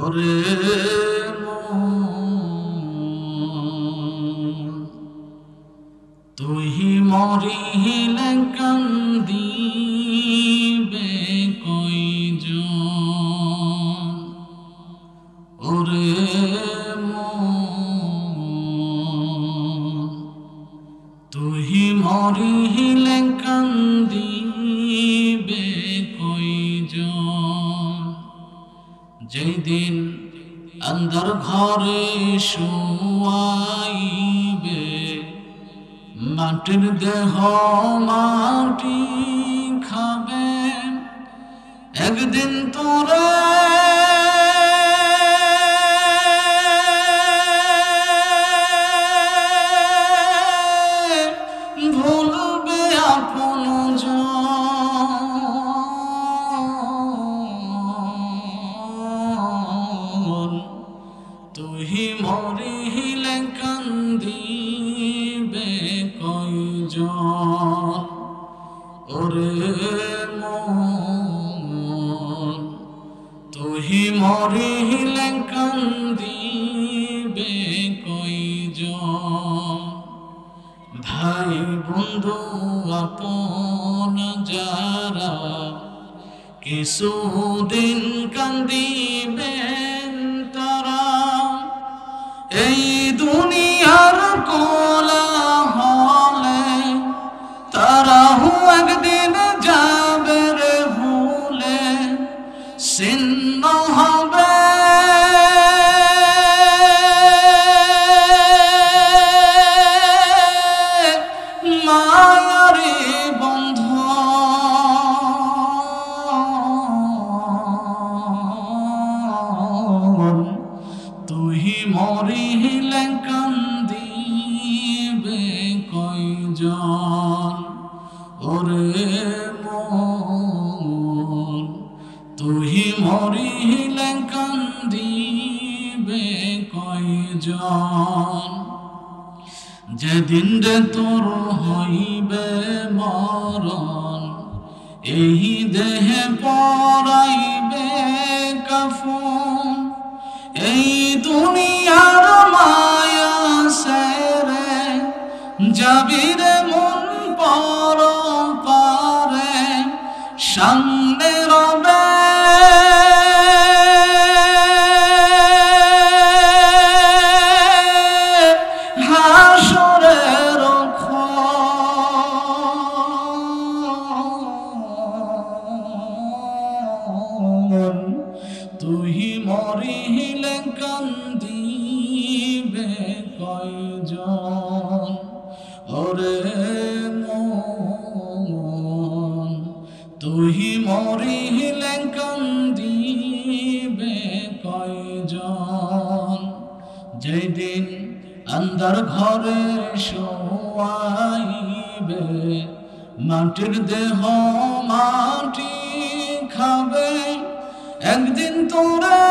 ওরে তুই মরিলে কান্দিবে কয়জন ওরে তুই মরিলে কান্দিবে কয়জন যেদিন আন্ধার ঘরে শুয়াইবে মাটির দেহ মাটি খাবে একদিন তোরে ভুলবে আপনজন তুই মরিলে কান্দিবে কয়জন ওরে মন তুই মরিলে কান্দিবে কয়জন ভাই বন্ধু আপন যারা কিছুদিন কান্দিবেন তারা এই দুনিয়ার কোলাহলে তারাও একদিন যাবে রে ভুলে ছিন্ন হবে মায়ারে বন্ধন তুই মরিলে কান্দিবে কয়জন ওরে মন তুই মরিলে কান্দিবে কয়জন যেদিন রে তোর হইবে মরণ এই দেহে পরাইবে কাফন এই দুনিয়ার মায়া সেরে যাবি রে মন পর পারে সামনে রবে হাসরের ক্ষণ তুই মরিলে কান্দিবে কয়জন ওরে মন তুই মরিলে কান্দিবে কয়জন যেদিন আন্ধার ঘরে শোয়াইবে মাটির দেহ মাটি খাবে একদিন তোরে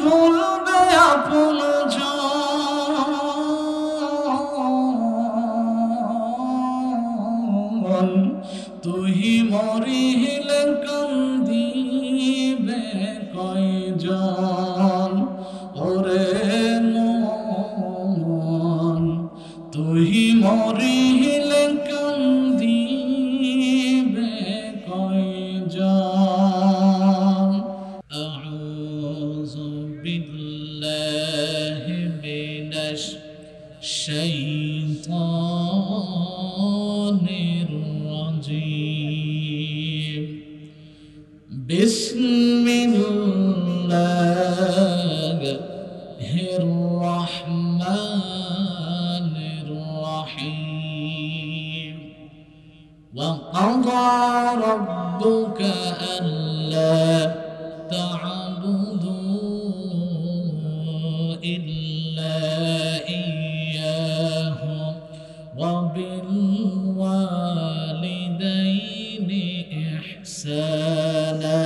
ভুলবে আপনজন তুই মরিলে কান্দিবে কয়জন ওরে মন তুই মরিলে কান্দিবে কয়জন আউযু বিল্লাহি মিনাশ শাইতানির রাজীম বিসমিল্লাহির রাহমানির রাহিম ওয়া ক্বাদা রাব্বুকা আল্লা তা'বুদু ইল্লা ইয়্যাহু ওয়া বিল ওয়ালিদাইনি ইহসানা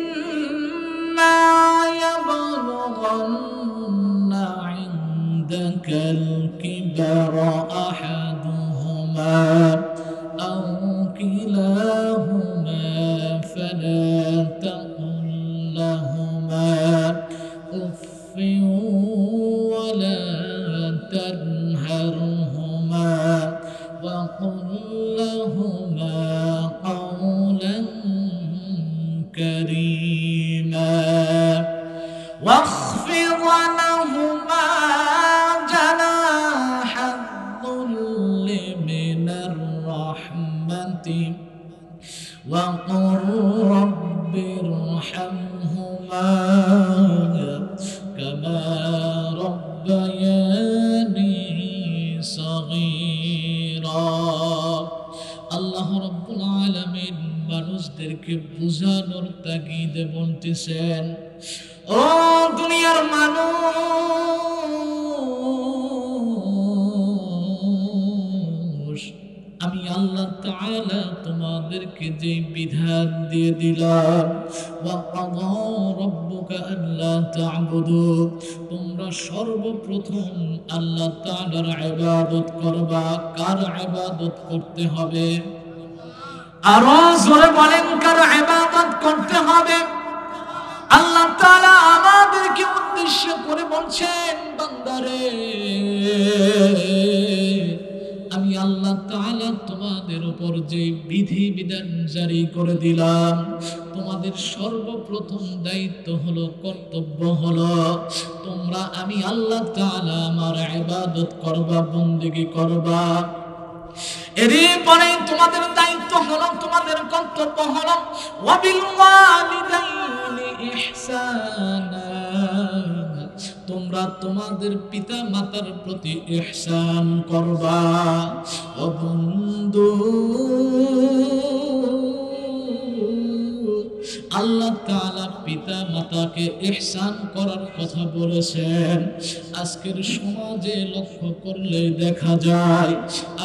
إما يبلغن عندك الكبر أحدهما لهما قولا كريما واخفض لهما جناح الذل من الرحمة وقل رب ارحمهما كما ربياني صغيرا আল্লাহ রাব্বুল আলামিন মানুষদেরকে বুঝানোর তাগিদে বলতেছেন, ও দুনিয়ার মানুষ, আমি আল্লাহ তাআলা তোমাদেরকে যে বিধান দিয়ে দিলাম, ওয়া ক্বাদা রাব্বুকা আল্লা তা'বুদু, তোমরা সর্বপ্রথম আল্লাহ তাআলার ইবাদত করবা। কার ইবাদত করতে হবে? আরো জোরে বলেন, কার ইবাদত করতে হবে? আল্লাহ তাআলা আমাদেরকে উদ্দেশ্য করে বলছেন, বান্দারে, আমি আল্লাহ তাআলা তোমাদের উপর যে বিধি বিধান জারি করে দিলাম, তোমাদের সর্বপ্রথম দায়িত্ব হলো, কর্তব্য হলো, তোমরা আমি আল্লাহ তাআলা আমার ইবাদত করবা, বন্দেগী করবা। এরপরে তোমাদের দায়িত্ব হলো, তোমাদের কর্তব্য হলো ওয়াবিল ওয়ালিদাইনি ইহসানা, তোমরা তোমাদের পিতা মাতার প্রতি ইহসান করবা। ও বন্ধু, আল্লাহ তাআলা পিতা মাতাকে ইহসান করার কথা বলেছেন। আজকের সমাজে লক্ষ্য করলে দেখা যায়,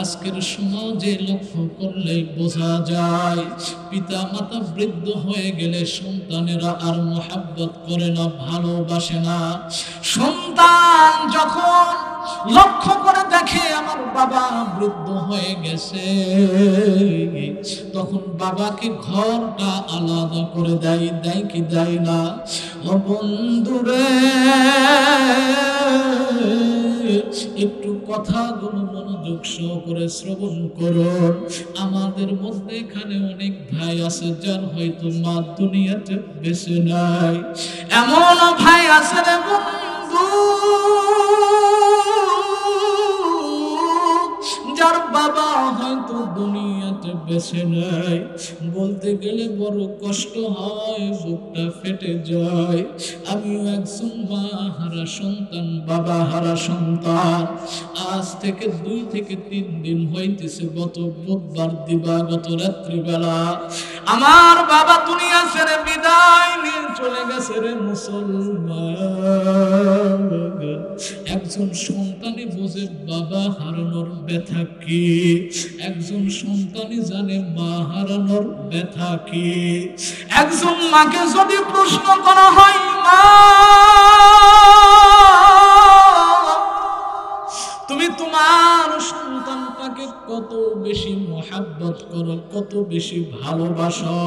আজকের সমাজে লক্ষ্য করলে বোঝা যায়, পিতা মাতা বৃদ্ধ হয়ে গেলে সন্তানেরা আর মহব্বত করে না, ভালোবাসে না। সন্তান যখন লক্ষ্য করে দেখে আমার বাবা বৃদ্ধ হয়ে গেছে, তখন বাবাকে ঘরটা আলাদা করে দেয়, দেয় কি দেয় না? ও বন্ধুরে, একটু কথাগুলো মনোযোগ সহকারে শ্রবণ করুন। আমাদের মধ্যে এখানে অনেক ভাই আছে যার হয়তো মা দুনিয়াতে বেঁচে নাই, এমন ভাই আছে রে বন্ধু যার বাবা হয়তো দুনিয়াতে বেঁচে নাই। বলতে গেলে বড় কষ্ট হয়, বুকটা ফেটে যায়। আমিও একজন মা হারা সন্তান, বাবা হারা সন্তান। আজ থেকে 2 থেকে 3 দিন হইতেছে, গত বুধবার দিবাগত রাত্রিবেলা আমার বাবা দুনিয়া ছেড়ে বিদায় নিয়ে চলে গেছে রে মুসলমান। একজন সন্তানই বোঝে বাবা হারানোর ব্যথা কি, একজন সন্তানই জানে মা হারানোর ব্যথা কি। একজন মাকে যদি প্রশ্ন করা হয়, মা তুমি তোমার সন্তানটাকে কত বেশি মহব্বত করো, কত বেশি ভালোবাসো,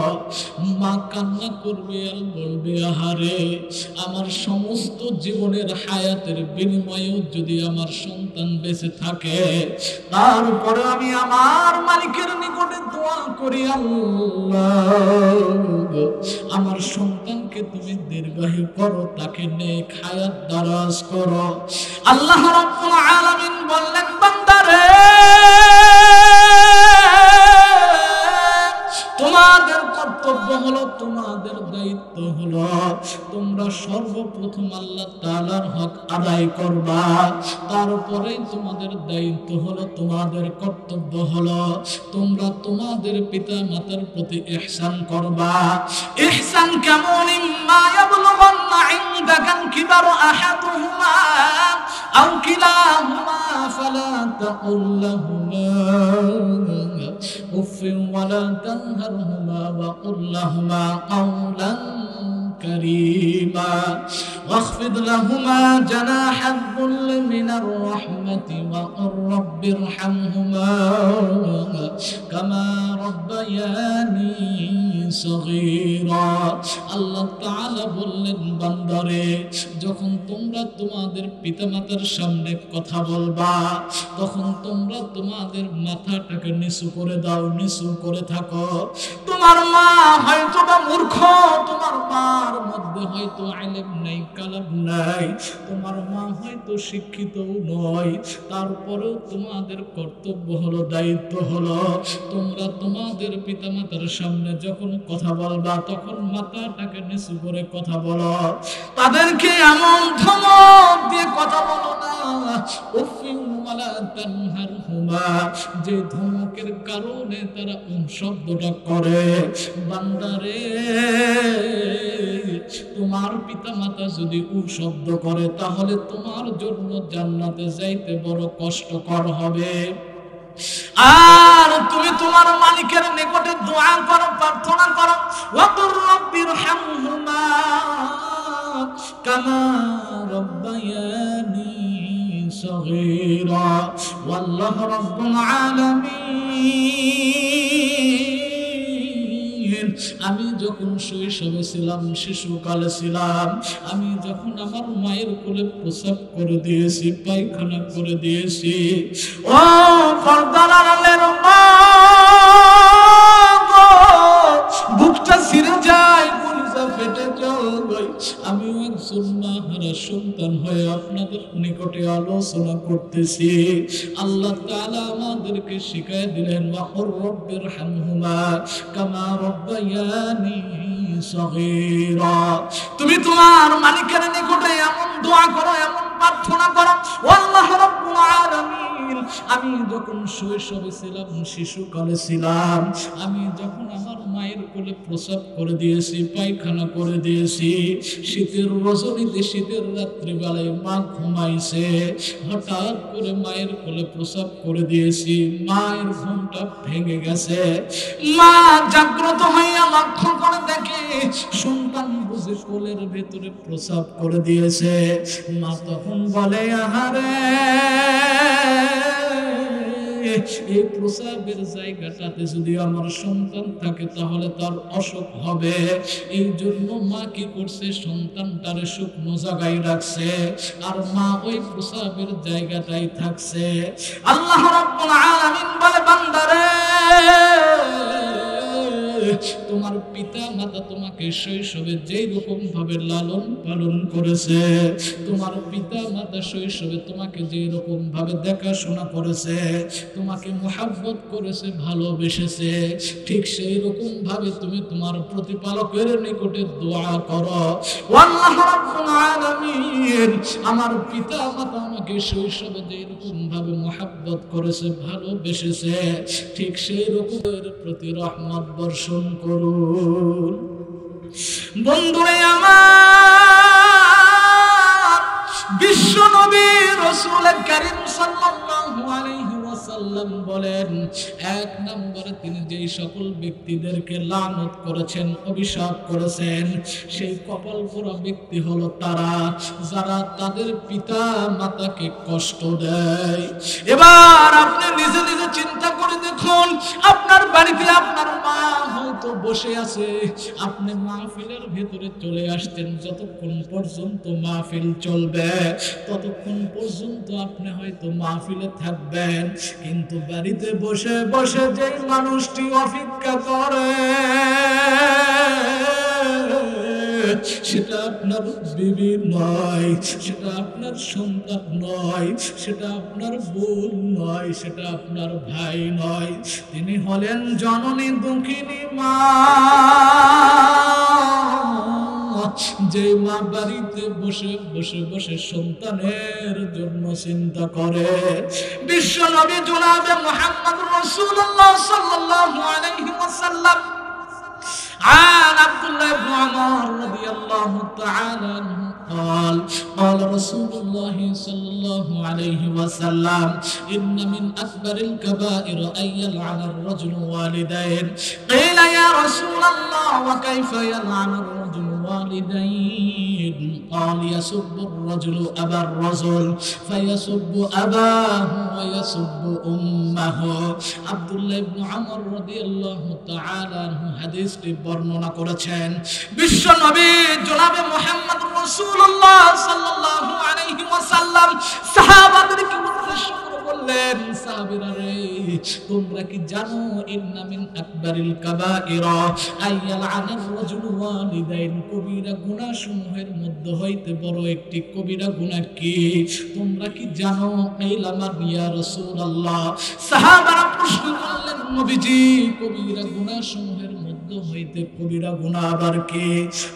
মা কান্না করবে আর বলবে, আহারে, আমার সমস্ত জীবনের হায়াতের বিনিময়েও যদি আমার সন্তান বেঁচে থাকে, তারপরে আমি আমার মালিকের নিকটে দোয়া করি, আল্লাহ আমার সন্তানকে তুমি দীর্ঘায়ু করো, তাকে নেক হায়াত দারাজ করো। আল্লাহ রাব্বুল আলামিন বললেন, বান্দারে, তোমাদের কর্তব্য হলো, তোমাদের দায়িত্ব হলো, তোমরা সর্বপ্রথম আল্লাহ তাআলার হক আদায় করবা। তারপরেই তোমাদের দায়িত্ব হলো, তোমাদের কর্তব্য হলো, তোমরা তোমাদের পিতা মাতার প্রতি ইহসান করবা। ইহসান কেমন? ইম্মা ইয়াবলুগান্না ইনদাকাল কিবারু আহাদুহুমা আও কিলাহুমা ফালা তাকুল লাহুমা উফিন ওয়ালা তানহারহুমা ওয়া কুল লাহুমা কাওলান كريما واخفض لهما جناح الذل من الرحمة وقل رب ارحمهما كما ربياني সগীরা। আল্লাহ তাআলা বললেন, বান্দারে যখন তোমরা তোমাদের পিতামাতার সামনে কথা বলবা তখন তোমরা তোমাদের মাথাটাকে নিচু করে দাও, নিচু করে থাকো। তোমার মা হয়তো বা মূর্খ, তোমার মার মধ্যে হয়তো ইলম নাই, কালাম নাই, তোমার মা হয়তো শিক্ষিতও নয়, তারপরেও তোমাদের কর্তব্য হলো, দায়িত্ব হলো, তোমরা তোমাদের পিতামাতার সামনে যখন কথা বলবা তখন মাথাটাকে নিচু করে কথা বলো। তাদেরকে এমন ধমক দিয়ে কথা বলো না, উফিন ওয়ালা তানহারহুমা, যে ধমকের কারণে তারা শব্দটা করে। বান্দারে তোমার পিতামাতা যদি শব্দ করে তাহলে তোমার জন্য জান্নাতে যাইতে বড় কষ্টকর হবে। আর তুমি তোমার মালিকের নিকটে দোয়া করো, প্রার্থনা করো, ওয়াকুর রাব্বিরহামহুমা কামা রাব্বায়ানি সগীরা ওয়াল্লাহু রাব্বুল আলামিন। আমি যখন শৈশবে ছিলাম, শিশুকালে ছিলাম, আমি যখন আমার মায়ের কোলে প্রসাব করে দিয়েছি, পায়খানা করে দিয়েছি, ও পর্দার আড়ালের মা গো, বুকটা ছিঁড়ে যায়, কলিজা ফেটে যায়। আমি একজন মাহারা সন্তান হয়ে আপনাদের নিকটে আলোচনা করতেছি। আল্লাহ তাআলা আমাদেরকে শিখায় দিলেন, ওয়াকুর রাব্বিরহামহুমা কামা রাব্বায়ানি সগীরা। তুমি তোমার মালিকের নিকটে এমন দোয়া করো, এমন প্রার্থনা করো, আল্লাহ রাব্বুল আলামিন, আমি যখন শৈশবে ছিলাম, শিশুকালে ছিলাম, আমি যখন আমার মায়ের কোলে প্রসাব করে দিয়েছি, পায়খানা করে দিয়েছি, শীতের রজনীতে, শীতের রাত্রিবেলায় মা ঘুমাইছে, হঠাৎ করে মায়ের কোলে প্রসাব করে দিয়েছি, মায়ের ঘুমটা ভেঙে গেছে। মা জাগ্রত হইয়া লক্ষ্য করে দেখে সন্তান বুঝে কোলের ভেতরে প্রসাব করে দিয়েছে। মা তখন বলে, আহারে, এই প্রসাবের জায়গাটাতে যদি আমার সন্তান থাকে তাহলে তার অসুখ হবে। এই জন্য মা কি করছে, সন্তানটারে শুকনো জায়গায় রাখছে, আর মা ওই প্রসাবের জায়গাটাই থাকছে। আল্লাহ রাব্বুল আলামিন বলে, বান্দারে তোমার পিতা মাতা তোমাকে শৈশবে যেই রকম ভাবে লালন পালন করেছে, তোমার পিতা মাতা শৈশবে তোমাকে যেই রকম ভাবে দেখাশোনা করেছে, তোমাকে মুহাব্বত করেছে, ভালোবেসেছে, ঠিক সেই রকম ভাবে তুমি তোমার প্রতিপালকের নিকটে দোয়া করো, আল্লাহ রাব্বুল আলামিন, আমার পিতা মাতা আমাকে শৈশবে যেই রকম ভাবে মুহাব্বত করেছে, ভালোবেসেছে, ঠিক সেই রকমের প্রতি রহমত বর্ষণ করুন। বন্ধুরে আমার, বিশ্ব নবী রাসূল কারীম সাল্লাল্লাহু আলাইহি ওয়াসাল্লাম বলেন, এক নম্বরে তিনি যেই সকল ব্যক্তিদেরকে লানত করেছেন, অভিশাপ করেছেন, সেই কপাল পোড়া ব্যক্তি হলো তারা যারা তাদের পিতা মাতাকে কষ্ট দেয়। এবার আপনি নিজে নিজে চিন্তা করে দেখুন, আপনার বাড়িতে আপনার মা হয়তো বসে আছে, আপনি মাহফিলের ভেতরে চলে আসতেন, যতক্ষণ পর্যন্ত মাহফিল চলবে ততক্ষণ পর্যন্ত আপনি হয়তো মাহফিলে থাকবেন, কিন্তু বাড়িতে বসে বসে যে মানুষটি অপেক্ষা করে সেটা আপনার বিবি নয়, সেটা আপনার সন্তান নয়, সেটা আপনার বোন নয়, সেটা আপনার ভাই নয়, তিনি হলেন জননী দুঃখিনী মা। যে মা বাড়িতে বসে বসে বসে সন্তানের জন্য চিন্তা করে। বিশ্ব নবী জনাবে মুহাম্মদ রাসূলুল্লাহ সাল্লাল্লাহু আলাইহি ওয়াসাল্লাম عن عبد الله بن عمر رضي الله تعالى عنه قال قال رسول الله صلى الله عليه وسلم إن من أكبر الكبائر أن يلعن الرجل والديه قيل يا رسول الله وكيف يلعن الرجل والديه قال يسب الرجل أبا الرجل فيسب أباه ويسب أمه আব্দুল্লাহ ইবনে আমর রাদিয়াল্লাহু তাআলা আনহু হাদিসটি বর্ণনা করেছেন বিশ্ব নবী জনাবে মুহাম্মদুর রাসূলুল্লাহ সাল্লাল্লাহু আলাইহি ওয়াসাল্লাম সাহাবাদেরকে উদ্দেশ্য করে বললেন সাহাবীরা রে তোমরা কি জানো ইন্না মিন আকবারিল কাবাইরা আইয়ালআনার রাজুলু ওয়ালিদাইন কবিরা গুনাহ সমূহের মধ্যে হইতে বড় একটি কবিরা গুনাহ কি তোমরা কি জানো ইলামা ইয়া রাসূলুল্লাহ সাহাবারা প্রশ্ন করলেন নবীজি কবিরা গুনাহ সমূহের মধ্যে হইতে কবিরা গুনাহ আবার কি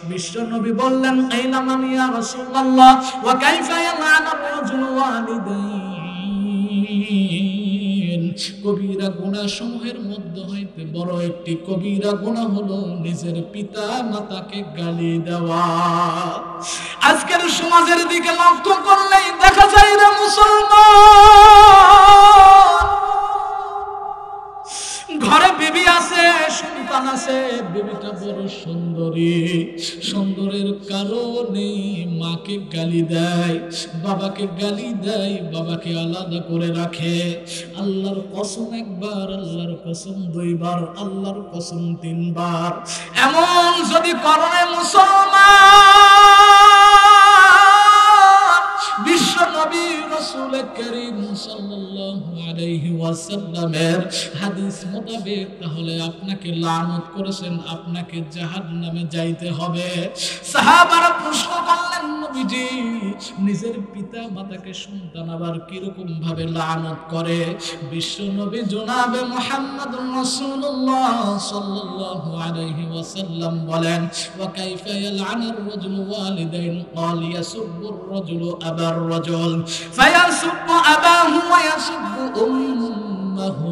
বিশ্ব নবী বললেন ইলামা ইয়া রাসূলুল্লাহ ওয়া কাইফা ইয়ালআনার রাজুলু ওয়ালিদাইন কবিরা গুনাহ সমূহের মধ্যে হইতে বড় একটি কবিরা গুনাহ হলো নিজের পিতা মাতাকে গালি দেওয়া আজকের সমাজের দিকে লক্ষ্য করলেই দেখা যায় রে মুসলমান ঘরে বিবি আছে সন্তান আছে বিবিটা বড় সুন্দরী সুন্দরের কারণে মাকে গালি দেয় বাবাকে গালি দেয় বাবাকে আলাদা করে রাখে আল্লাহর কসম একবার আল্লাহর কসম দুইবার আল্লাহর কসম তিনবার এমন যদি করে মুসলমান বিশ্ব নবী রাসূল করিম সাল্লাল্লাহু আলাইহি ওয়াসাল্লামের হাদিস মোতাবেক তাহলে আপনাকে লানত করেছেন আপনাকে জাহান্নামে যাইতে হবে সাহাবারা প্রশ্ন করলেন নবীজি নিজের পিতা মাতাকে সন্তান আবার কি রকম ভাবে লানত করে বিশ্ব নবী জনাবে মুহাম্মদুর রাসূলুল্লাহ সাল্লাল্লাহু আলাইহি ওয়াসাল্লাম বলেন ওয়া কাইফা ইয়ালআনুর রাজুলু ওয়ালিদাইন ক্বাল ইয়াসুব্বুর রাজুলু আবার রাজুল ফায়াসুব্বু আবাহু ওয়া ইয়াসুব্বু উম্মাহু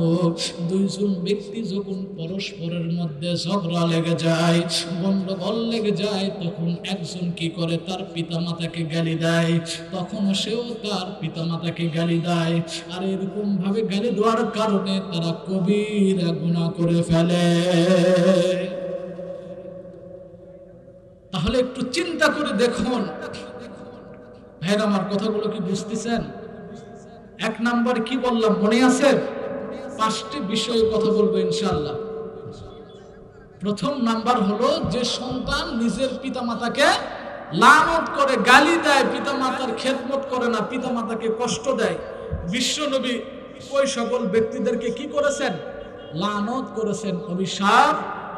দুইজন ব্যক্তি যখন পরস্পরের মধ্যে ঝগড়া লেগে যায় গন্ডগোল লেগে যায় তখন একজন কি করে তার পিতামাতাকে গালি দেয় তখন সেও তার পিতামাতাকে গালি দেয় আর এরকম ভাবে গালি দেওয়ার কারণে তারা কবিরা গুনাহ করে ফেলে তাহলে একটু চিন্তা করে দেখুন ভাইরা আমার কথাগুলো কি বুঝতেছেন এক নাম্বার কি বললাম মনে আছে পাঁচটি বিষয়ে কথা বলবো ইনশাআল্লাহ প্রথম নাম্বার হলো যে সন্তান নিজের পিতামাতাকে লানত করে গালি দেয় পিতামাতার খেদমত করে না পিতামাতাকে কষ্ট দেয় বিশ্ব নবী ওই সকল ব্যক্তিদেরকে কি করেছেন লানত করেছেন অভিশাপ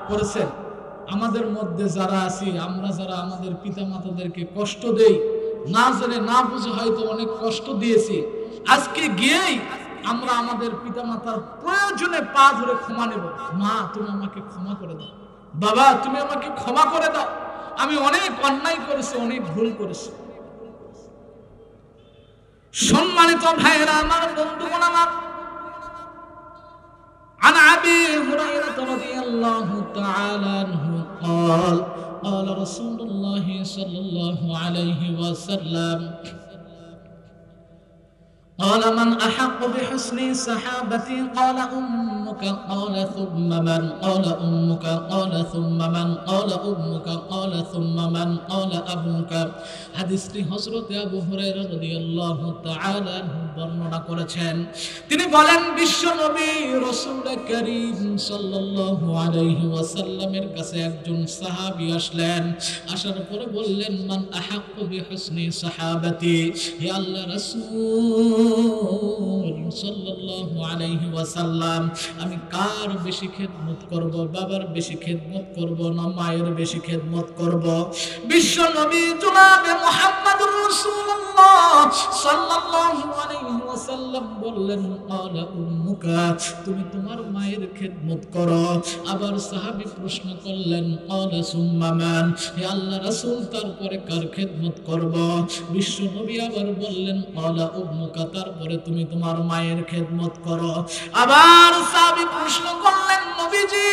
করেছেন আমাদের মধ্যে যারা আছি আমরা যারা আমাদের পিতামাতাদেরকে কষ্ট দেই না জেনে না বুঝে হয়তো অনেক কষ্ট দিয়েছি আজকে গিয়েই আমরা আমাদের পিতামাতার প্রয়োজনে পা ধরে ক্ষমা নেব মা তুমি আমাকে ক্ষমা করে দাও বাবা তুমি আমাকে ক্ষমা করে দাও আমি অনেক অন্যায় করেছি অনেক ভুল করেছি সম্মানিত ভাইরা আমার বন্ধুগণ আমার عن أبي هريرة رضي الله تعالى عنه قال قال رسول الله صلى الله عليه وسلم قال من أحق بحسن صحابتي قال أمك قال ثم من قال أمك قال ثم من قال أمك قال ثم من قال أبوك হাদিসটি হযরত আবু হুরায়রা রাদিয়াল্লাহু তাআলা আনহু বর্ণনা করেছেন তিনি বলেন বিশ্ব নবী রাসূল করিম সাল্লাল্লাহু আলাইহি ওয়াসাল্লামের কাছে একজন সাহাবী আসলেন আসার পরে বললেন মান আহাক্কু বিহুসনি সাহাবাতি হে আল্লাহর রাসূল সাল্লাল্লাহু আলাইহি ওয়াসাল্লাম আমি কার বেশি খেদমত করব বাবার বেশি খেদমত করব না মায়ের বেশি খেদমত করব বিশ্ব নবী জনাবে মুহাম্মদুর রাসূলুল্লাহ সাল্লাল্লাহু আলাইহি ওয়াসাল্লাম বললেন ক্বালা উম্মুকা তুমি তোমার মায়ের খেদমত করো আবার সাহাবী প্রশ্ন করলেন ক্বালা সুম্মা মান হে আল্লাহর রাসূল তারপরে কার খেদমত করব বিশ্ব নবী আবার বললেন ক্বালা উম্মুকা তারপরে তুমি তোমার মায়ের খেদমত করো আবার সাহাবী প্রশ্ন করলেন নবীজি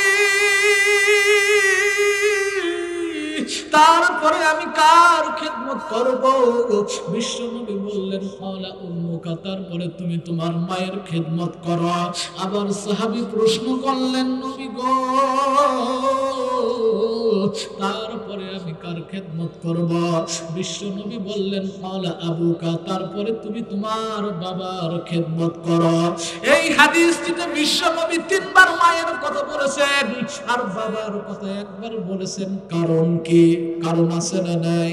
তারপরে আমি কার খেদমত করব বিশ্ব নবী বললেন ক্বালা উম্মুকা তারপরে তুমি তোমার মায়ের খেদমত করো আবার সাহাবী প্রশ্ন করলেন নবী গো তারপরে তারপরে আমি কার খেদমত করব? বিশ্ব নবী বললেন ক্বালা আবুকা, তারপরে তুমি তোমার বাবার খেদমত করো। এই হাদিসটিতে বিশ্ব নবী 3 বার মায়ের কথা বলেছেন আর বাবার কথা একবার বলেছেন। কারণ কি? কারণ আছে না নাই?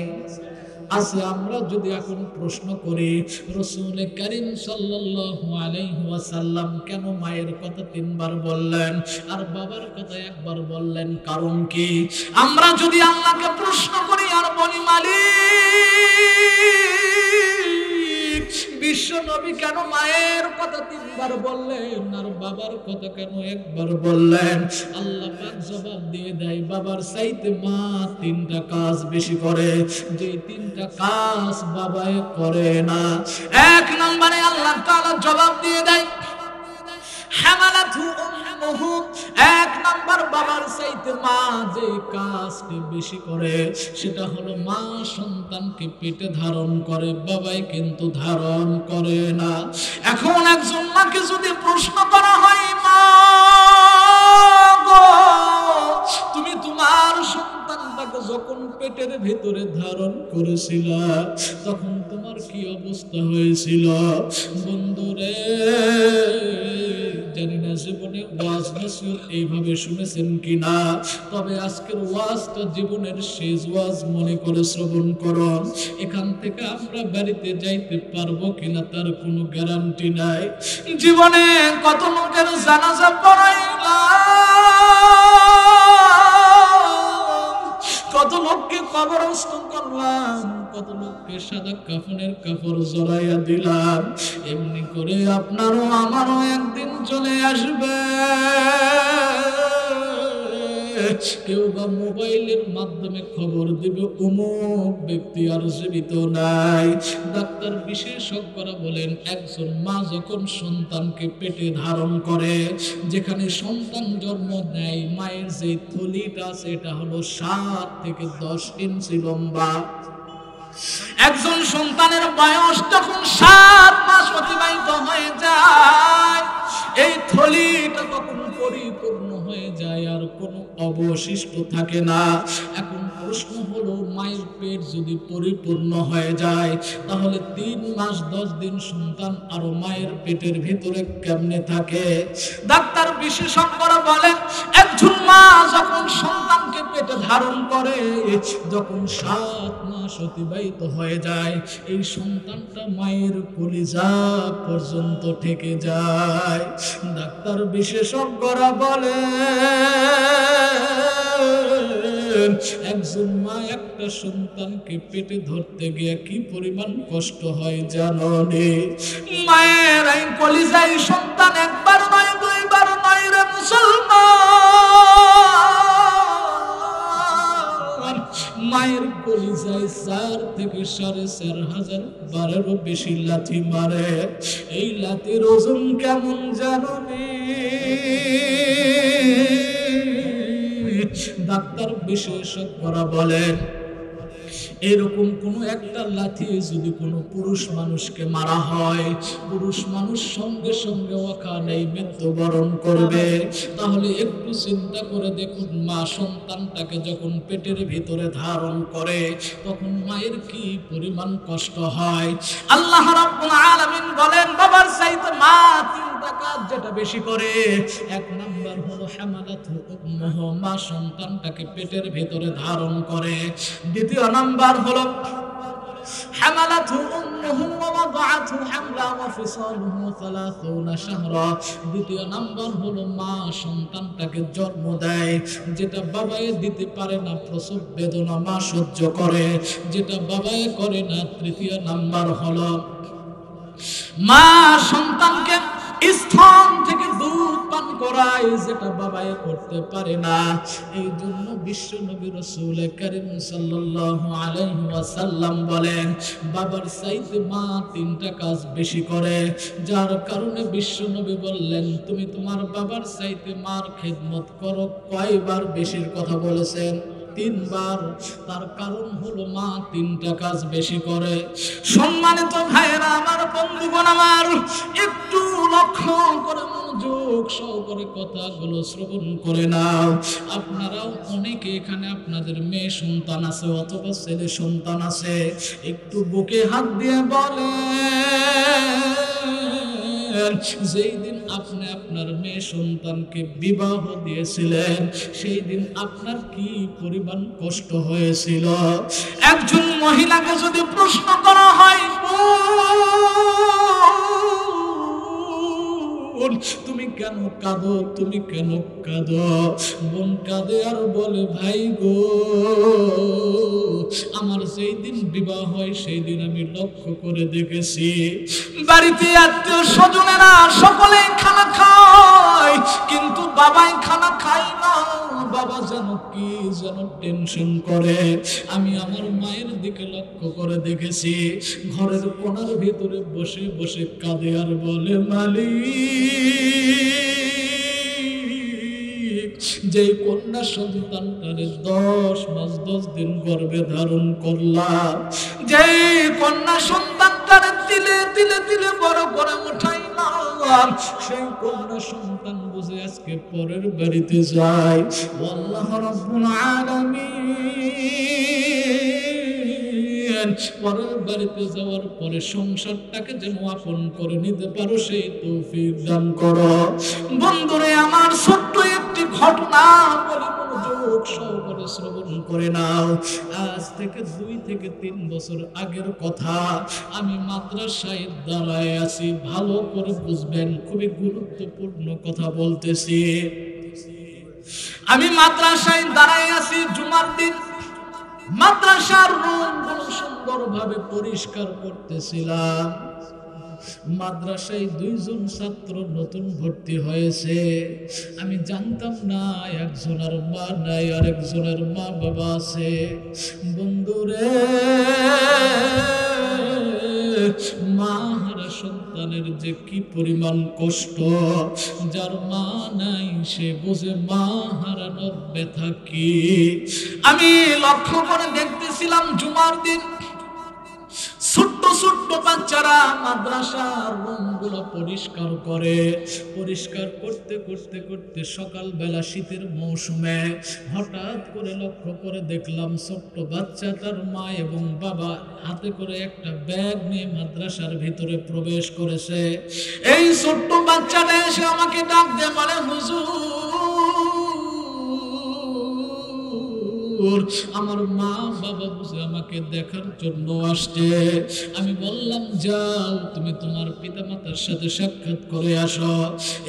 আছে। আমরা যদি এখন প্রশ্ন করি রাসূল করিম সাল্লাল্লাহু আলাইহি ওয়াসাল্লাম কেন মায়ের কথা 3 বার বললেন আর বাবার কথা একবার বললেন, কারণ কি? আমরা যদি আল্লাহকে প্রশ্ন করি আর বলি মালিক, বিশ্ব নবী কেন মায়ের কথা 3 বার বললেন আর বাবার কথা কেন একবার বললেন? আল্লাহ পাক জবাব দিয়ে দেয়, বাবার চাইতে মা 3টা কাজ বেশি করে, যে 3টা কাজ বাবাই করে না। 1 নম্বরে আল্লাহ তাআলা জবাব দিয়ে দেয় হামালাতহু উম্মুহু, 1 নাম্বার বাবার চাইতে মা যে কাজটি বেশি করে সেটা হলো মা সন্তানকে পেটে ধারণ করে, বাবাই কিন্তু ধারণ করে না। এখন একজন মাকে যদি প্রশ্ন করা হয়, মা গো তুমি তোমার সন্তানটাকে যখন পেটের ভিতরে ধারণ করেছিলা তখন তোমার কি অবস্থা হয়েছিল? বন্ধুরে, জানি না জীবনে ওয়াজ নসিহত এইভাবে শুনেছেন কিনা, তবে আজকের ওয়াজটা জীবনের শেষ ওয়াজ মনে করে শ্রবণ করুন। এখান থেকে আমরা বাড়িতে যাইতে পারবো কিনা তার কোনো গ্যারান্টি নাই। জীবনে কত লোকের জানাজা পড়াইলাম, কত লোককে কবরস্থ করলাম, কত লোককে সাদা কাফনের কাপড় জড়াইয়া দিলাম। এমনি করে আপনারও আমারও একদিন চলে আসবে। কেউ বা মোবাইলের মাধ্যমে খবর দিবে অমুক ব্যক্তি আর জীবিত নাই। ডাক্তার বিশেষজ্ঞরা বলেন একজন মা যখন সন্তানকে পেটে ধারণ করে, যেখানে সন্তান জন্ম নেয়, মায়ের যে থলিটা আছে এটা হলো 7 থেকে 10 ইঞ্চি লম্বা। একজন সন্তানের বয়স যখন 7 মাস অতিবাহিত হয়ে যায়, এই থলিটা তখন পরিপূর্ণ হয়ে যায় আর কোনো অবশিষ্ট থাকে না। এখন প্রশ্ন হলো, মায়ের পেট যদি পরিপূর্ণ হয়ে যায় তাহলে 3 মাস 10 দিন সন্তান আরো মায়ের পেটের ভিতরে কেমনে থাকে? ডাক্তার বিশেষজ্ঞরা বলেন একজন মা যখন সন্তানকে পেটে ধারণ করে, যখন 7 মাস অতিবাহিত হয়ে যায়, এই সন্তানটা মায়ের কলিজা পর্যন্ত থেকে যায়। ডাক্তার বিশেষজ্ঞরা বলে একজন মা একটা সন্তানকে পেটে ধরতে গিয়ে কি পরিমাণ কষ্ট হয় জানো নে? মায়ের এই কলিজায় সন্তান একবার নয়, 2 বার নয় রে মুসলমান, মায়ের কলিজায় 4 থেকে 4,500 বারেরও বেশি লাথি মারে। এই লাথির ওজন কেমন জানো নে? ডাক্তার বিশেষজ্ঞরা বলেন এরকম কোন একটা লাথি যদি কোনো পুরুষ মানুষকে মারা হয়, পুরুষ মানুষ সঙ্গে সঙ্গে ওখানেই মৃত্যুবরণ করবে। তাহলে একটু চিন্তা করে দেখুন, মা সন্তানটাকে যখন পেটের ভিতরে ধারণ করে তখন মায়ের কি পরিমাণ কষ্ট হয়। আল্লাহ রাব্বুল আলামিন বলেন বাবার চাইতে মা 3টা কাজ যেটা বেশি করে। 1 নাম্বার হলো হামালাতহু উম্মুহু, মা সন্তানটাকে পেটের ভিতরে ধারণ করে। 2 নাম্বার হলো হামালাতহু উম্মুহু ওয়া ওয়াদাআতহু হামলা ওয়া ফিসালুহু 30 শাহরা। 2 নাম্বার হলো মা সন্তানটাকে জন্ম দেয়, যেটা বাবাই দিতে পারে না, প্রসব বেদনা মা সহ্য করে, যেটা বাবাই করে না। 3 নাম্বার হলো মা সন্তানকে স্তন থেকে দুধ পান করায়, যেটা বাবাই করতে পারে না। এই জন্য বিশ্ব নবী রাসূল করিম সাল্লাল্লাহু আলাইহি ওয়াসাল্লাম বলেন বাবার চাইতে মা 3টা কাজ বেশি করে। যার কারণে বিশ্ব নবী বললেন তুমি তোমার বাবার চাইতে মার খেদমত করো। কয়বার বেশির কথা বলেছেন? 3 বার। তার কারণ হলো মা 3টা কাজ বেশি করে। সম্মানিত ভাইরা আমার, বন্ধুগণ আমার, একটু লক্ষ্য করে মনোযোগ সহকারে কথাগুলো শ্রবণ করে নাও। আপনারাও অনেকে এখানে আপনাদের মেয়ে সন্তান আছে অথবা ছেলে সন্তান আছে, একটু বুকে হাত দিয়ে বলেন, যেই দিন আপনি আপনার মেয়ে সন্তানকে বিবাহ দিয়েছিলেন সেই দিন আপনার কি পরিমাণ কষ্ট হয়েছিল। একজন মহিলাকে যদি প্রশ্ন করা হয় তুমি কেন কাঁদো, তুমি কেন কাঁদো, বোন কাঁদে আর বলে ভাই গো, আমার যেই দিন বিবাহ হয় সেই দিন আমি লক্ষ্য করে দেখেছি বাড়িতে আত্মীয় স্বজনেরা সকলে খানা খায় কিন্তু বাবাই খানা খায় না। বাবা যেন কি যেন টেনশন করে। আমি আমার মায়ের দিকে লক্ষ্য করে দেখেছি ঘরের কোণার ভিতরে বসে বসে কাঁদে আর বলে মালিক, যে কন্যা সন্তানটারে 10 মাস 10 দিন গর্ভে ধারণ করলাম, যে কন্যা সন্তানটারে তিলে তিলে তিলে বড় করে উঠাইলাম, সেই কন্যা সন্তান বুঝে আজকে পরের বাড়িতে যায়। আল্লাহ রাব্বুল আলামিন পরের বাড়িতে যাওয়ার পরে সংসারটাকে যেন আপন করে নিতে পারো সেই তৌফিক দান করো। বন্ধুরে আমার ছোট্ট একটি ঘটনা বলে মনোযোগ সহকারে শ্রবণ করে নাও। আজ থেকে 2 থেকে 3 বছর আগের কথা, আমি মাদ্রাসায় দাঁড়ায় আছি, ভালো করে বুঝবেন, খুবই গুরুত্বপূর্ণ কথা বলতেছি। আমি মাদ্রাসায় দাঁড়ায় আছি জুমার দিন, মাদ্রাসার রুমগুলো সুন্দরভাবে পরিষ্কার করতেছিলাম। মাদ্রাসায় 2 জন ছাত্র নতুন ভর্তি হয়েছে। আমি জানতাম না একজনের মা নাই আর একজনের মা বাবা আছে। বন্ধুরে, মা হারা সন্তানের যে কি পরিমাণ কষ্ট, যার মা নাই সে বোঝে মা হারানোর ব্যথা কি। আমি লক্ষ্য করে দেখতেছিলাম জুমার দিন ছোট্ট ছোট্ট বাচ্চারা মাদ্রাসার রুমগুলো পরিষ্কার করে। পরিষ্কার করতে করতে করতে সকালবেলা শীতের মৌসুমে হঠাৎ করে লক্ষ্য করে দেখলাম ছোট্ট বাচ্চা তার মা এবং বাবা হাতে করে একটা ব্যাগ নিয়ে মাদ্রাসার ভিতরে প্রবেশ করেছে। এই ছোট্ট বাচ্চাটা এসে আমাকে ডাক দিয়ে বলে, হুজুর আমার মা বাবা বুঝে আমাকে দেখার জন্য আসছে। আমি বললাম যাও তুমি তোমার পিতামাতার সাথে সাক্ষাৎ করে আসো।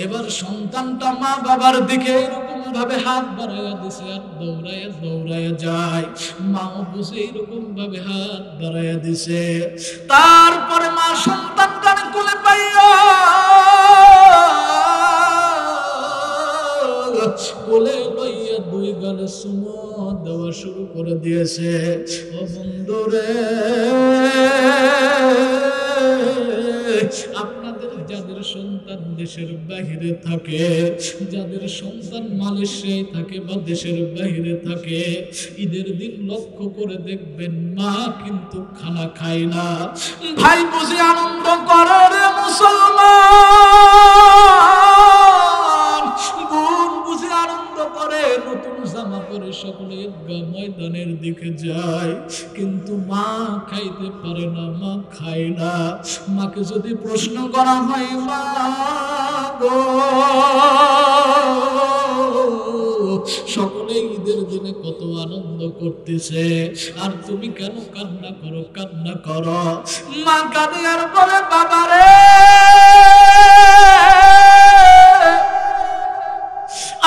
এবার সন্তানটা মা বাবার দিকে এরকম ভাবে হাত বাড়াইয়া দিছে আর দৌড়াইয়া দৌড়াইয়া যায়। মাও বুঝে এরকম ভাবে হাত বাড়াইয়া দিছে। তারপরে মা সন্তানটার কোলে পাইয়া কোলে লইয়া 2 গালে চুমো দেওয়া শুরু করে দিয়েছে। ও বন্ধুরে, আপনাদের যাদের সন্তান দেশের বাহিরে থাকে, যাদের সন্তান মালয়েশিয়ায় থাকে বা দেশের বাহিরে থাকে, ঈদের দিন লক্ষ্য করে দেখবেন মা কিন্তু খানা খায় না। ভাই বুঝে আনন্দ করে রে মুসলমান, বোন বুঝে আনন্দ করে, নতুন জামা পরে সকলে ঈদগাহ ময়দানের দিকে যায়, কিন্তু মা খাইতে পারে না, মা খায় না। মাকে যদি প্রশ্ন করা হয়, মা গো, সকলে ঈদের দিনে কত আনন্দ করতেছে আর তুমি কেন কান্না করো, কান্না করো। মা কাঁদে আর বলে, বাবা রে,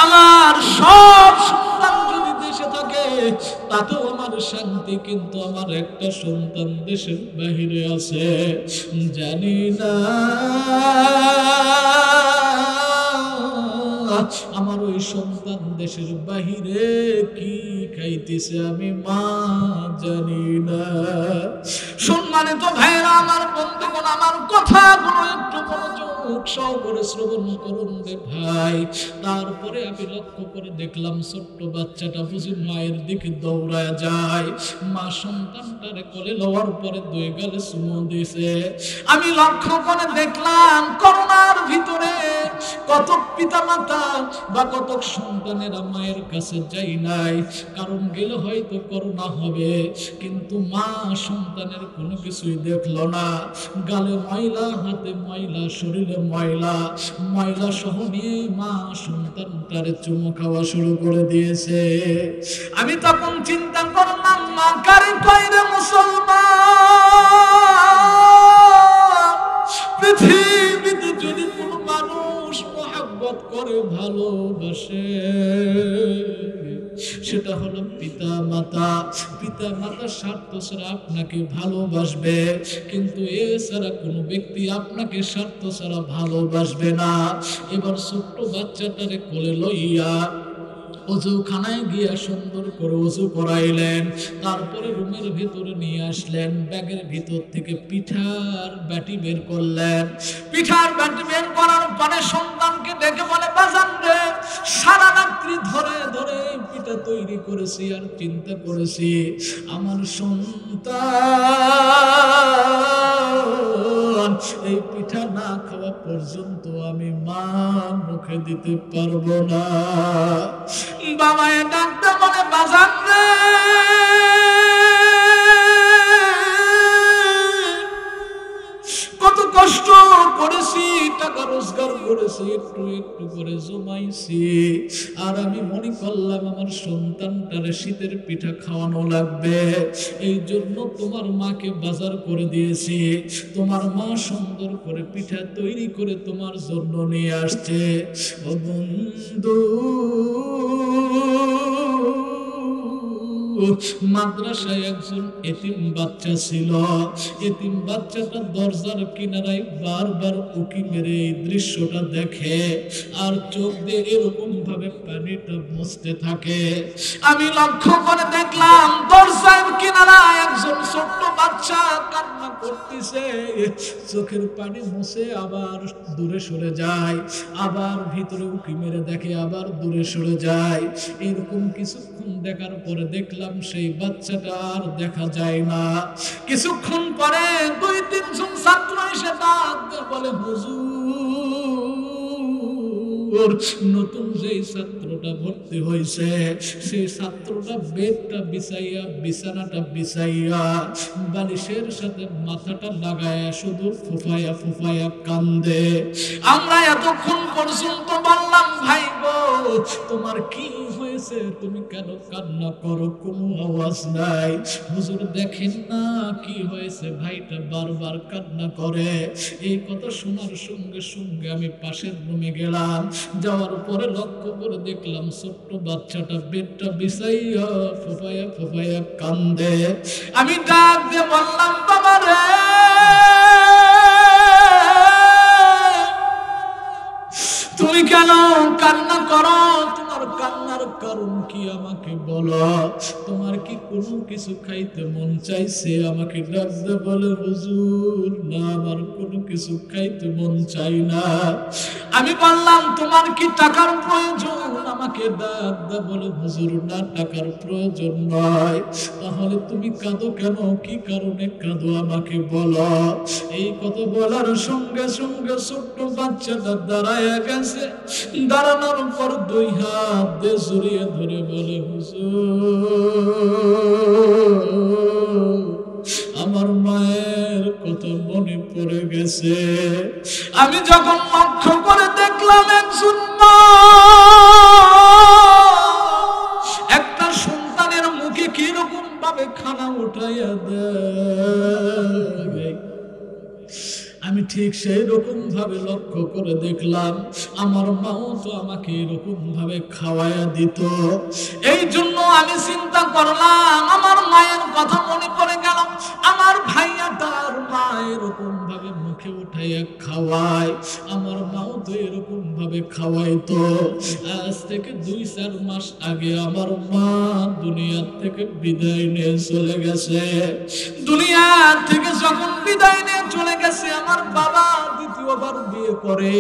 আমার সব সন্তান যদি দেশে থাকে তাতেও আমার শান্তি, কিন্তু আমার একটা সন্তান দেশের বাহিরে আছে। জানি না আমার ওই সন্তান দেশের বাহিরে কি খাইতেছে, আমি মা জানি না। সম্মানিত ভাইরা আমার, বন্ধুগণ আমার, কথাগুলো একটু মনোযোগ মনোযোগ সহকারে শ্রবণ করুন রে ভাই। তারপরে আমি লক্ষ্য করে দেখলাম ছোট্ট বাচ্চাটা বুঝি মায়ের দিকে দৌড়ায় যায়। মা সন্তানটারে কোলে লওয়ার পরে দুই গালে চুমো দিয়েছে। আমি লক্ষ্য করে দেখলাম করোনার ভিতরে কত পিতামাতা বা কত সন্তানেরা মায়ের কাছে যাই নাই, কারণ গেলে হয়তো করোনা হবে, কিন্তু মা সন্তানের কোনো কিছুই দেখলো না। গালে ময়লা, হাতে ময়লা, শরীরে ময়লা, ময়লা সহ নিয়ে মা সন্তানটারে চুমো খাওয়া শুরু করে দিয়েছে। আমি তখন চিন্তা করলাম মা কারে কইরে মুসলমান, পৃথিবীতে যদি কোনো মানুষ মহব্বত করে ভালোবাসে সেটা হলো পিতা মাতা। পিতা মাতা স্বার্থ ছাড়া আপনাকে ভালোবাসবে, কিন্তু এছাড়া কোনো ব্যক্তি আপনাকে স্বার্থ ছাড়া ভালোবাসবে না। এবার ছোট্ট বাচ্চাটারে কোলে লইয়া অজুখানায় গিয়া সুন্দর করে অজু করাইলেন। তারপরে রুমের ভিতরে নিয়ে আসলেন, ব্যাগের ভিতর থেকে পিঠার বাটি বের করলেন। পিঠার বাটি বের করার পরে সন্তানকে ডেকে বলে, বাজান রে, সারা রাত্রি ধরে ধরে পিঠা তৈরি করেছি আর চিন্তা করেছি আমার সন্তান এই পিঠা না খাওয়া পর্যন্ত আমি মা মুখে দিতে পারবো না। বাবায় ডাকতে বলে, বাজান রে, কত কষ্ট করেছি, টাকা রোজগার করেছি, একটু একটু করে জমাইছি, আর আমি মনে করলাম আমার সন্তানটারে শীতের পিঠা খাওয়ানো লাগবে, এই জন্য তোমার মাকে বাজার করে দিয়েছি। তোমার মা সুন্দর করে পিঠা তৈরি করে তোমার জন্য নিয়ে আসছে। ও বন্ধু, মাদ্রাসায় একজন এতিম বাচ্চা ছিল। এতিম বাচ্চাটা দরজার কিনারায় বারবার উকি মেরে এই দৃশ্যটা দেখে আর চোখ দিয়ে এরকম ভাবে পানিটা মুছতে থাকে। আমি লক্ষ্য করে দেখলাম দরজার কিনারায় একজন ছোট্ট বাচ্চা কান্না করতেছে, চোখের পানি মুছে আবার দূরে সরে যায়, আবার ভিতরে উকি মেরে দেখে, আবার দূরে সরে যায়। এরকম কিছুক্ষণ দেখার পরে দেখলাম সেই বাচ্চাটা আর দেখা যায় না। কিছুক্ষণ পরে 2-3 জন ছাত্র এসে ডাক দিয়ে বলে, হুজুর, নতুন যেই ছাত্রটা ভর্তি হয়েছে সেই ছাত্রটা বেডটা বিছাইয়া, বিছানাটা বিছাইয়া, বালিশের সাথে মাথাটা লাগায়া শুধু ফুফায়া ফুফায়া কান্দে। আমরা এতক্ষণ পর্যন্ত বললাম, ভাই গো, তোমার কি হয়েছে, তুমি কেন কান্না করো, কোনো আওয়াজ নাই। হুজুর দেখেন না কি হয়েছে, ভাইটা বারবার কান্না করে। এই কথা শোনার সঙ্গে সঙ্গে আমি পাশের রুমে গেলাম। যাওয়ার পরে লক্ষ্য করে দেখলাম ছোট্ট বাচ্চাটা বেডটা বিছাইয়া ফুফায়া ফুফায়া কান্দে। আমি ডাক দিয়ে বললাম, বাবা রে, তুমি কেন কান্না করো, তোমার কান্নার কারণ কি আমাকে বলো, তোমার কি কোনো কিছু খাইতে মন চাইছে? আমাকে ডাক দে বলে, হুজুর না, আমার কোনো কিছু খাইতে মন চাই না। আমি বললাম, তোমার কি টাকার প্রয়োজন? আমাকে ডাক দে বলে, হুজুর না, টাকার প্রয়োজন নয়। তাহলে তুমি কাঁদো কেন, কি কারণে কাঁদো আমাকে বলো। এই কথা বলার সঙ্গে সঙ্গে ছোট্ট বাচ্চাটা দাঁড়ায় গেছে। দাঁড়ানোর পর 2 হাত দিয়ে জড়িয়ে ধরে বলে, হুজুর, আমার মায়ের কথা মনে পড়ে গেছে। আমি যখন লক্ষ্য করে দেখলাম একজন মা একটা সন্তানের মুখে কিরকম ভাবে খানা উঠাইয়া দেয়, আমি ঠিক সেই রকম ভাবে লক্ষ্য করে দেখলাম আমার মাও তো আমাকে এরকম ভাবে খাওয়াইয়া দিত। এই জন্য আমি চিন্তা করলাম, আমার মায়ের কথা মনে পড়ে গেল, আমার ভাইয়াটার মা এরকম ভাবে মুখে কাঁধে উঠাইয়া খাওয়ায়। আমার মাও তো এরকম ভাবে খাওয়াইতো। আজ থেকে 2-4 মাস আগে আমার মা দুনিয়া থেকে বিদায় নিয়ে চলে গেছে। দুনিয়া থেকে যখন বিদায় নিয়ে চলে গেছে, আমার বাবা দ্বিতীয়বার বিয়ে করে।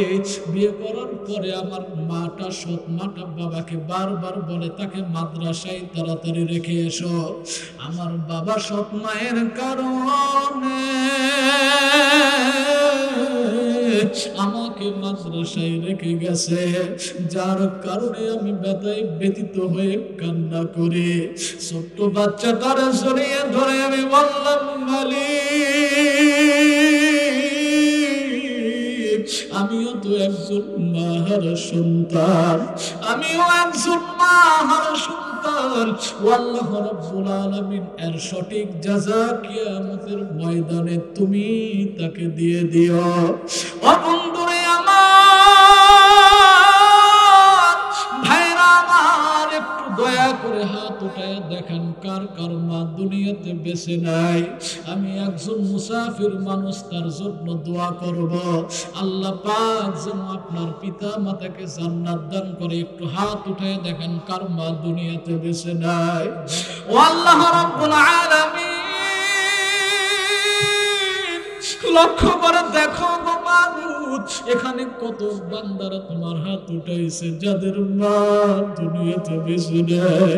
বিয়ে করার পরে আমার মাটা, সৎ মাটা বাবাকে বারবার বলে তাকে মাদ্রাসায় তাড়াতাড়ি রেখে এসো। আমার বাবা সৎ মায়ের কারণে আমাকে মাদ্রাসায় রেখে গেছে, যার কারণে আমি ব্যথায় ব্যথিত হয়ে কান্না করি। ছোট্ট বাচ্চাটারে জড়িয়ে ধরে আমি বললাম, মালিক, আমিও তো একজন মাহার সন্তান, আমিও একজন মাহার সন্তান। আল্লাহ রাব্বুল আলামিন এর সঠিক জাযা কিয়ামতের ময়দানে তুমি তাকে দিয়ে দিও। ও বন্ধুরে আমার, ভাইরা আমার, একটু দয়া করে হাত উঠায় দেখেন কার কার মা দুনিয়াতে বেঁচে নাই। আমি একজন মুসাফির মানুষ, তার জন্য দোয়া করব, আল্লাহ পাক যেন আপনার পিতা মাতাকে জান্নাত দান করে। একটু হাত উঠায় দেখেন কার মা দুনিয়াতে বেঁচে নাই। ও আল্লাহ রাব্বুল আলামিন, লক্ষ্য করে দেখো গো মাবুদ, এখানে কত বান্দারা তোমার হাত উঠাইছে যাদের মা দুনিয়াতে বেঁচে নেই।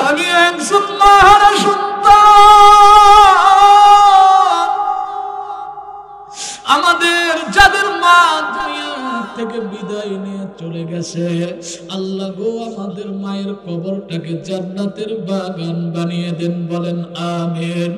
আমি একজন মার সন্তান, আমাদের যাদের মা দুনিয়া থেকে বিদায় নিয়ে চলে গেছে, আল্লাহ গো আমাদের মায়ের কবরটাকে জান্নাতের বাগান বানিয়ে দেন, বলেন আমিন।